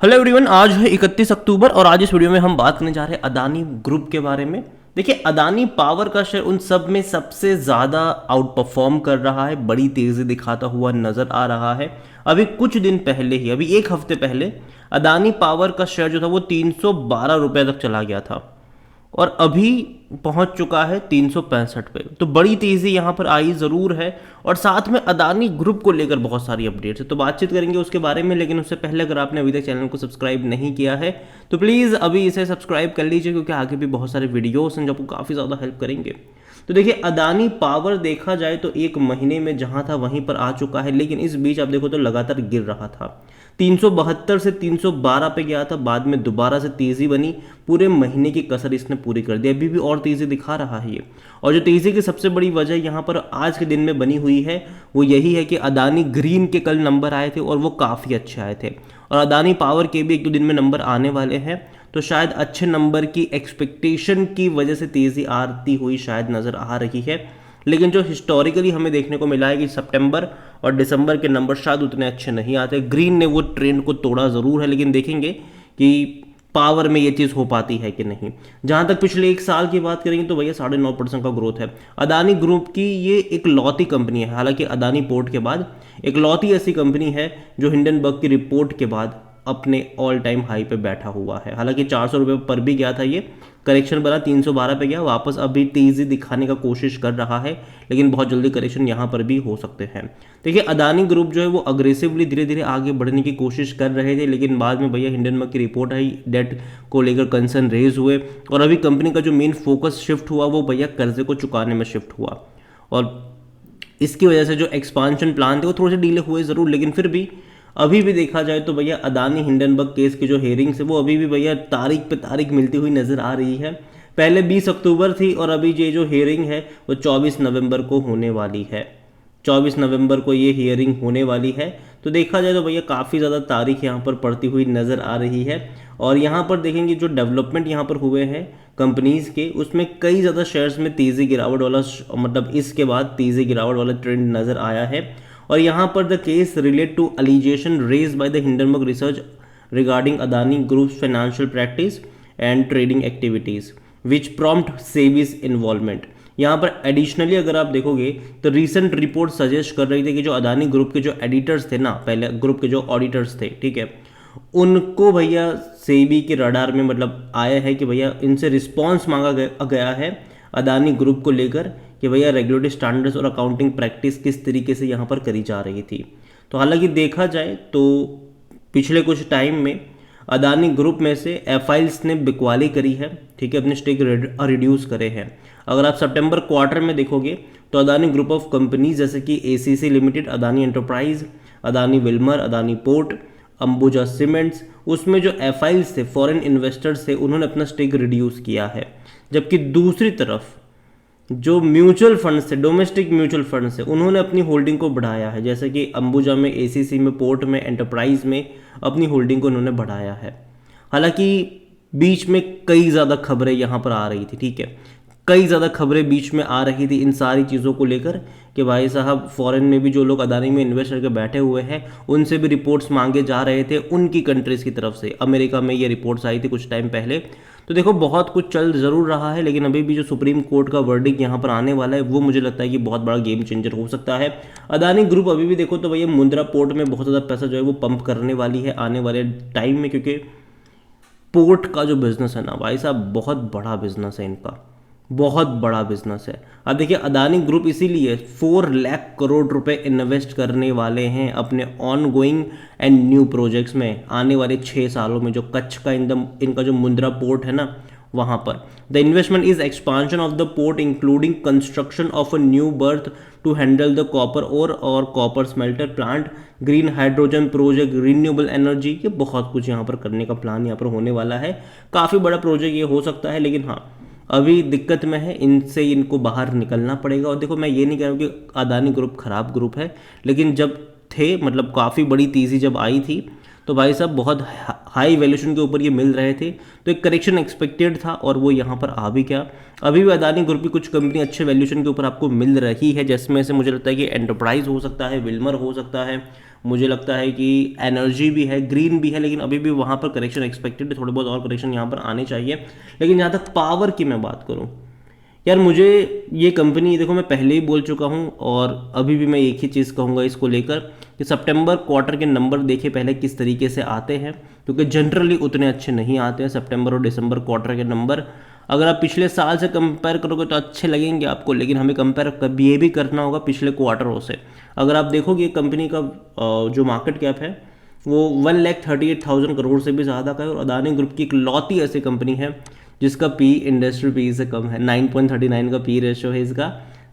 Hello everyone, आज है 31 अक्टूबर और आज इस वीडियो में हम बात करने जा रहे हैं अदानी ग्रुप के बारे में। देखिए, अदानी पावर का शेयर उन सब में सबसे ज़्यादा आउट परफॉर्म कर रहा है, बड़ी तेज़ी दिखाता हुआ नज़र आ रहा है। अभी कुछ दिन पहले ही, अभी एक हफ्ते पहले अदानी पावर का शेयर जो था वो 312 रुपये तक चला गया था और अभी पहुंच चुका है 365 पे। तो बड़ी तेज़ी यहाँ पर आई ज़रूर है और साथ में अदानी ग्रुप को लेकर बहुत सारी अपडेट्स है, तो बातचीत करेंगे उसके बारे में। लेकिन उससे पहले अगर आपने अभी तक चैनल को सब्सक्राइब नहीं किया है तो प्लीज़ अभी इसे सब्सक्राइब कर लीजिए, क्योंकि आगे भी बहुत सारे वीडियोस हैं जो आपको काफ़ी ज़्यादा हेल्प करेंगे। तो देखिए, अदानी पावर देखा जाए तो एक महीने में जहाँ था वहीं पर आ चुका है, लेकिन इस बीच आप देखो तो लगातार गिर रहा था। 372 से 312 पे गया था, बाद में दोबारा से तेज़ी बनी, पूरे महीने की कसर इसने पूरी कर दी। अभी भी और तेज़ी दिखा रहा है ये। और जो तेज़ी की सबसे बड़ी वजह यहाँ पर आज के दिन में बनी हुई है वो यही है कि अदानी ग्रीन के कल नंबर आए थे और वो काफ़ी अच्छे आए थे, और अदानी पावर के भी एक दो दिन में नंबर आने वाले हैं। तो शायद अच्छे नंबर की एक्सपेक्टेशन की वजह से तेज़ी आती हुई शायद नज़र आ रही है। लेकिन जो हिस्टोरिकली हमें देखने को मिला है कि सितंबर और दिसंबर के नंबर शायद उतने अच्छे नहीं आते। ग्रीन ने वो ट्रेंड को तोड़ा ज़रूर है, लेकिन देखेंगे कि पावर में ये चीज़ हो पाती है कि नहीं। जहाँ तक पिछले एक साल की बात करेंगे तो भैया 9.5% का ग्रोथ है। अदानी ग्रुप की ये एक लौती कंपनी है, हालांकि अदानी पोर्ट के बाद एक लौती ऐसी कंपनी है जो हिंडनबर्ग की रिपोर्ट के बाद अपने ऑल टाइम हाई पे बैठा हुआ है। हालांकि 400 रुपये पर भी गया था, ये करेक्शन बना 312 पे गया, वापस अभी तेज़ी दिखाने का कोशिश कर रहा है, लेकिन बहुत जल्दी करेक्शन यहाँ पर भी हो सकते हैं। देखिए, अदानी ग्रुप जो है वो अग्रेसिवली धीरे धीरे आगे बढ़ने की कोशिश कर रहे थे, लेकिन बाद में भैया हिंडनबर्ग की रिपोर्ट आई, डेट को लेकर कंसर्न रेज हुए और अभी कंपनी का जो मेन फोकस शिफ्ट हुआ वो भैया कर्जे को चुकाने में शिफ्ट हुआ। और इसकी वजह से जो एक्सपांशन प्लान थे वो थोड़े से डीले हुए ज़रूर, लेकिन फिर भी अभी भी देखा जाए तो भैया अदानी हिंडनबर्ग केस की जो हेयरिंग्स है वो अभी भी भैया तारीख पे तारीख मिलती हुई नज़र आ रही है। पहले 20 अक्टूबर थी और अभी ये जो हेयरिंग है वो 24 नवंबर को होने वाली है। 24 नवंबर को ये हियरिंग होने वाली है। तो देखा जाए तो भैया काफ़ी ज़्यादा तारीख यहाँ पर पड़ती हुई नज़र आ रही है। और यहाँ पर देखेंगे जो डेवलपमेंट यहाँ पर हुए हैं कंपनीज़ के, उसमें कई ज़्यादा शेयर्स में तेज़ी गिरावट वाला, मतलब इसके बाद तेज़ी गिरावट वाला ट्रेंड नज़र आया है। और यहाँ पर the case relate to allegation raise by the Hindenburg research regarding Adani groups financial practice and trading activities which prompt SEBI's involvement. यहाँ पर एडिशनली अगर आप देखोगे तो रीसेंट रिपोर्ट सजेस्ट कर रही थी कि जो अदानी ग्रुप के जो एडिटर्स थे ना, पहले ग्रुप के जो ऑडिटर्स थे, ठीक है, उनको भैया सेबी के रडार में मतलब आया है कि भैया इनसे रिस्पॉन्स मांगा गया है अदानी ग्रुप को लेकर कि भैया रेगुलेटरी स्टैंडर्ड्स और अकाउंटिंग प्रैक्टिस किस तरीके से यहाँ पर करी जा रही थी। तो हालांकि देखा जाए तो पिछले कुछ टाइम में अदानी ग्रुप में से एफआईल्स ने बिकवाली करी है, ठीक है, अपने स्टेक रिड्यूस करे हैं। अगर आप सितंबर क्वार्टर में देखोगे तो अदानी ग्रुप ऑफ कंपनीज जैसे कि ACC limited, Adani enterprise, Adani Wilmer, Adani port, Ambuja cements, उसमें जो एफआईल्स थे, फॉरेन इन्वेस्टर्स थे, उन्होंने अपना स्टेक रिड्यूस किया है। जबकि दूसरी तरफ जो म्यूचुअल फंड्स थे, डोमेस्टिक म्यूचुअल फंड्स थे, उन्होंने अपनी होल्डिंग को बढ़ाया है, जैसे कि अंबुजा में, एसीसी में, पोर्ट में, एंटरप्राइज में अपनी होल्डिंग को उन्होंने बढ़ाया है। हालांकि बीच में कई ज़्यादा खबरें यहाँ पर आ रही थी, ठीक है, कई ज़्यादा खबरें बीच में आ रही थी इन सारी चीज़ों को लेकर कि भाई साहब फॉरेन में भी जो लोग अदानी में इन्वेस्ट करके बैठे हुए हैं उनसे भी रिपोर्ट्स मांगे जा रहे थे उनकी कंट्रीज़ की तरफ से। अमेरिका में ये रिपोर्ट्स आई थी कुछ टाइम पहले। तो देखो, बहुत कुछ चल ज़रूर रहा है, लेकिन अभी भी जो सुप्रीम कोर्ट का वर्डिक्ट यहाँ पर आने वाला है वो मुझे लगता है कि बहुत बड़ा गेम चेंजर हो सकता है। अदानी ग्रुप अभी भी देखो तो भैया मुंद्रा पोर्ट में बहुत ज़्यादा पैसा जो है वो पंप करने वाली है आने वाले टाइम में, क्योंकि पोर्ट का जो बिज़नेस है ना भाई साहब, बहुत बड़ा बिज़नेस है इनका, बहुत बड़ा बिजनेस है। अब देखिए, अदानी ग्रुप इसीलिए 4 लाख करोड़ रुपए इन्वेस्ट करने वाले हैं अपने on going and new projects में आने वाले 6 सालों में। जो कच्छ का इनका जो मुंद्रा पोर्ट है ना, वहाँ पर the investment is expansion of the port including construction of a new berth to handle the copper ore और copper smelter plant, green hydrogen project, renewable energy, ये बहुत कुछ यहाँ पर करने का प्लान यहाँ पर होने वाला है। काफ़ी बड़ा प्रोजेक्ट ये हो सकता है, लेकिन हाँ अभी दिक्कत में है, इनसे इनको बाहर निकलना पड़ेगा। और देखो, मैं ये नहीं कह रहा हूँ कि अदानी ग्रुप खराब ग्रुप है, लेकिन जब थे, मतलब काफ़ी बड़ी तेज़ी जब आई थी तो भाई साहब बहुत हाई वैल्यूशन के ऊपर ये मिल रहे थे, तो एक करेक्शन एक्सपेक्टेड था और वो यहाँ पर आ भी क्या। अभी भी अदानी ग्रुप की कुछ कंपनी अच्छे वैल्यूशन के ऊपर आपको मिल रही है, जिसमें से मुझे लगता है कि एंटरप्राइज हो सकता है, विल्मर हो सकता है, मुझे लगता है कि एनर्जी भी है, ग्रीन भी है, लेकिन अभी भी वहाँ पर करेक्शन एक्सपेक्टेड है, थोड़े बहुत और करेक्शन यहाँ पर आने चाहिए। लेकिन जहाँ तक पावर की मैं बात करूँ यार, मुझे ये कंपनी, देखो मैं पहले ही बोल चुका हूँ और अभी भी मैं एक ही चीज़ कहूँगा इसको लेकर कि सितंबर क्वार्टर के नंबर देखे पहले किस तरीके से आते हैं, क्योंकि जनरली उतने अच्छे नहीं आते हैं सितंबर और दिसंबर क्वार्टर के नंबर। अगर आप पिछले साल से कंपेयर करोगे तो अच्छे लगेंगे आपको, लेकिन हमें कंपेयर कभी ये भी करना होगा पिछले क्वार्टरों से। अगर आप देखोगे कंपनी का जो मार्केट कैप है वो 1,38,000 करोड़ से भी ज़्यादा का है, और अदानी ग्रुप की इकलौती ऐसी कंपनी है जिसका पी इंडस्ट्री पी से कम है। 9.39 का पी रेशियो है इसका,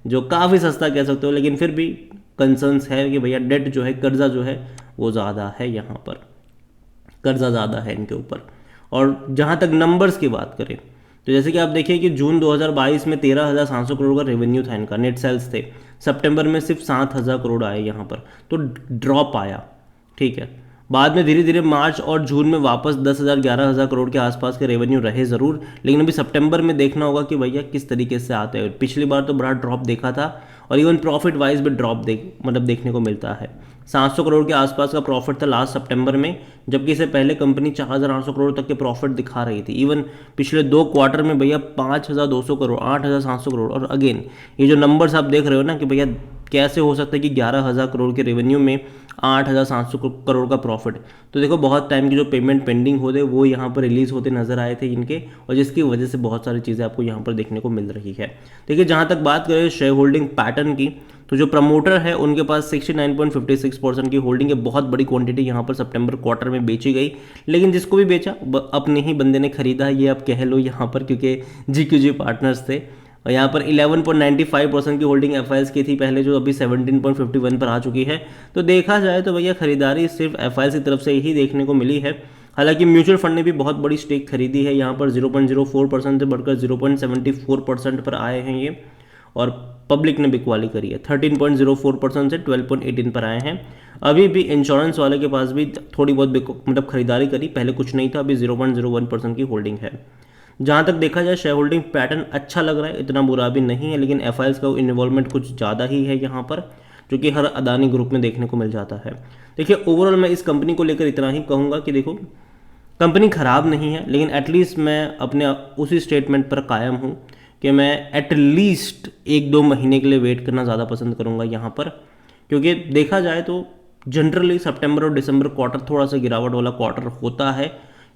जो काफ़ी सस्ता कह सकते हो, लेकिन फिर भी कंसर्न्स है कि भैया डेट जो है, कर्जा जो है वो ज़्यादा है, यहाँ पर कर्जा ज़्यादा है इनके ऊपर। और जहाँ तक नंबर्स की बात करें तो जैसे कि आप देखिए कि जून 2022 में 13,700 करोड़ का रेवेन्यू था इनका, नेट सेल्स थे। सितंबर में सिर्फ 7,000 करोड़ आए यहाँ पर, तो ड्रॉप आया, ठीक है। बाद में धीरे धीरे मार्च और जून में वापस 10,000 11,000 करोड़ के आसपास के रेवेन्यू रहे ज़रूर, लेकिन अभी सितंबर में देखना होगा कि भैया किस तरीके से आते हैं। पिछली बार तो बड़ा ड्रॉप देखा था, और इवन प्रॉफिट वाइज भी ड्रॉप देखने को मिलता है। 700 करोड़ के आसपास का प्रॉफिट था लास्ट सितंबर में, जबकि इससे पहले कंपनी 4,800 करोड़ तक के प्रॉफिट दिखा रही थी। इवन पिछले 2 क्वार्टर में भैया 5,200 करोड़, 8,700 करोड़। और अगेन ये जो नंबर्स आप देख रहे हो ना कि भैया कैसे हो सकता है कि 11,000 करोड़ के रेवेन्यू में 8,700 करोड़ का प्रॉफिट। तो देखो बहुत टाइम की जो पेमेंट पेंडिंग होते वो यहाँ पर रिलीज होते नजर आए थे इनके, और जिसकी वजह से बहुत सारी चीज़ें आपको यहाँ पर देखने को मिल रही है। देखिए जहाँ तक बात करें शेयर होल्डिंग पैटर्न की, तो जो प्रमोटर है उनके पास 69.56% की होल्डिंग है। बहुत बड़ी क्वांटिटी यहाँ पर सितंबर क्वार्टर में बेची गई, लेकिन जिसको भी बेचा अपने ही बंदे ने खरीदा है, ये आप कह लो यहाँ पर, क्योंकि GQG पार्टनर्स थे। और यहाँ पर 11.95% की होल्डिंग FIs की थी पहले, जो अभी 17.51 पर आ चुकी है। तो देखा जाए तो भैया खरीदारी सिर्फ FIs की तरफ से ही देखने को मिली है। हालांकि म्यूचुअल फंड ने भी बहुत बड़ी स्टेक खरीदी है, यहाँ पर 0.04% से बढ़कर 0.74% पर आए हैं ये, और पब्लिक ने बिकवाली करी है, 13.04% से 12.18 पर आए हैं। अभी भी इंश्योरेंस वाले के पास भी थोड़ी बहुत खरीदारी करी, पहले कुछ नहीं था, अभी 0.01% की होल्डिंग है। जहाँ तक देखा जाए शेयर होल्डिंग पैटर्न अच्छा लग रहा है, इतना बुरा भी नहीं है, लेकिन FIs का इन्वॉल्वमेंट कुछ ज़्यादा ही है यहाँ पर, जो कि हर अदानी ग्रुप में देखने को मिल जाता है। देखिए ओवरऑल मैं इस कंपनी को लेकर इतना ही कहूँगा कि देखो कंपनी ख़राब नहीं है, लेकिन एटलीस्ट मैं अपने उसी स्टेटमेंट पर कायम हूँ कि मैं एटलीस्ट 1-2 महीने के लिए वेट करना ज़्यादा पसंद करूँगा यहाँ पर, क्योंकि देखा जाए तो जनरली सितंबर और दिसंबर क्वार्टर थोड़ा सा गिरावट वाला क्वार्टर होता है,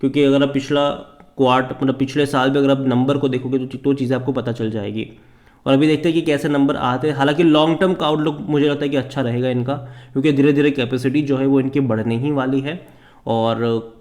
क्योंकि अगर आप पिछले साल भी अगर आप नंबर को देखोगे तो चीज़ें आपको पता चल जाएगी। और अभी देखते हैं कि कैसे नंबर आते हैं। हालांकि लॉन्ग टर्म का आउटलुक मुझे लगता है कि अच्छा रहेगा इनका, क्योंकि धीरे धीरे कैपेसिटी जो है वो इनकी बढ़ने ही वाली है, और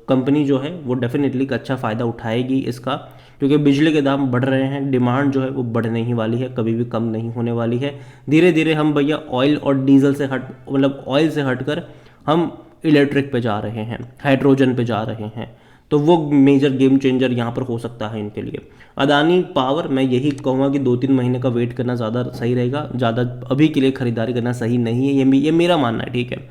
कंपनी जो है वो डेफिनेटली अच्छा फ़ायदा उठाएगी इसका, क्योंकि बिजली के दाम बढ़ रहे हैं, डिमांड जो है वो बढ़ने ही वाली है, कभी भी कम नहीं होने वाली है। धीरे धीरे हम भैया ऑयल और डीजल से ऑयल से हटकर हम इलेक्ट्रिक पे जा रहे हैं, हाइड्रोजन पे जा रहे हैं, तो वो मेजर गेम चेंजर यहाँ पर हो सकता है इनके लिए। अदानी पावर मैं यही कहूँगा कि 2-3 महीने का वेट करना ज़्यादा सही रहेगा, ज़्यादा अभी के लिए खरीदारी करना सही नहीं है, ये मेरा मानना है, ठीक है।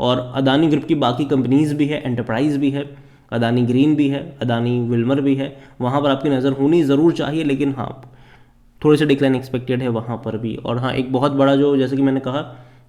और अदानी ग्रुप की बाकी कंपनीज भी है, एंटरप्राइज भी है, अदानी ग्रीन भी है, अदानी विल्मर भी है, वहाँ पर आपकी नज़र होनी ज़रूर चाहिए, लेकिन हाँ थोड़ी सी डिक्लाइन एक्सपेक्टेड है वहाँ पर भी। और हाँ एक बहुत बड़ा जो, जैसे कि मैंने कहा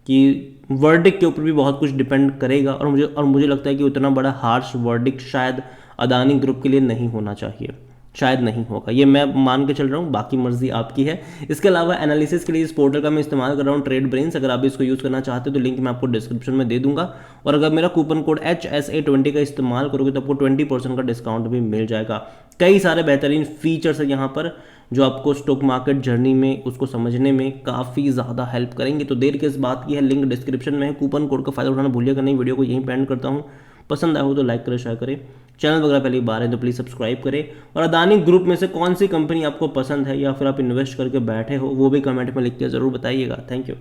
कि वर्डिक्ट के ऊपर भी बहुत कुछ डिपेंड करेगा, और मुझे लगता है कि उतना बड़ा हार्श वर्डिक्ट शायद अदानी ग्रुप के लिए नहीं होना चाहिए, शायद नहीं होगा, ये मैं मान के चल रहा हूँ, बाकी मर्जी आपकी है। इसके अलावा एनालिसिस के लिए इस पोर्टल का मैं इस्तेमाल कर रहा हूँ ट्रेड ब्रेन्स, अगर आप इसको यूज़ करना चाहते हो तो लिंक मैं आपको डिस्क्रिप्शन में दे दूंगा, और अगर मेरा कूपन कोड HSA20 का इस्तेमाल करोगे तो आपको 20% का डिस्काउंट भी मिल जाएगा। कई सारे बेहतरीन फीचर्स है यहाँ पर जो आपको स्टॉक मार्केट जर्नी में उसको समझने में काफ़ी ज़्यादा हेल्प करेंगे। तो देर किस बात की है, लिंक डिस्क्रिप्शन में है, कूपन कोड का फायदा उठाना भूलिएगा नहीं। वीडियो को यहीं पे एंड करता हूँ, पसंद आया हो तो लाइक करें, शेयर करें, चैनल वगैरह पहली बार है तो प्लीज़ सब्सक्राइब करें। और अदानी ग्रुप में से कौन सी कंपनी आपको पसंद है या फिर आप इन्वेस्ट करके बैठे हो वो भी कमेंट में लिख के ज़रूर बताइएगा। Thank you.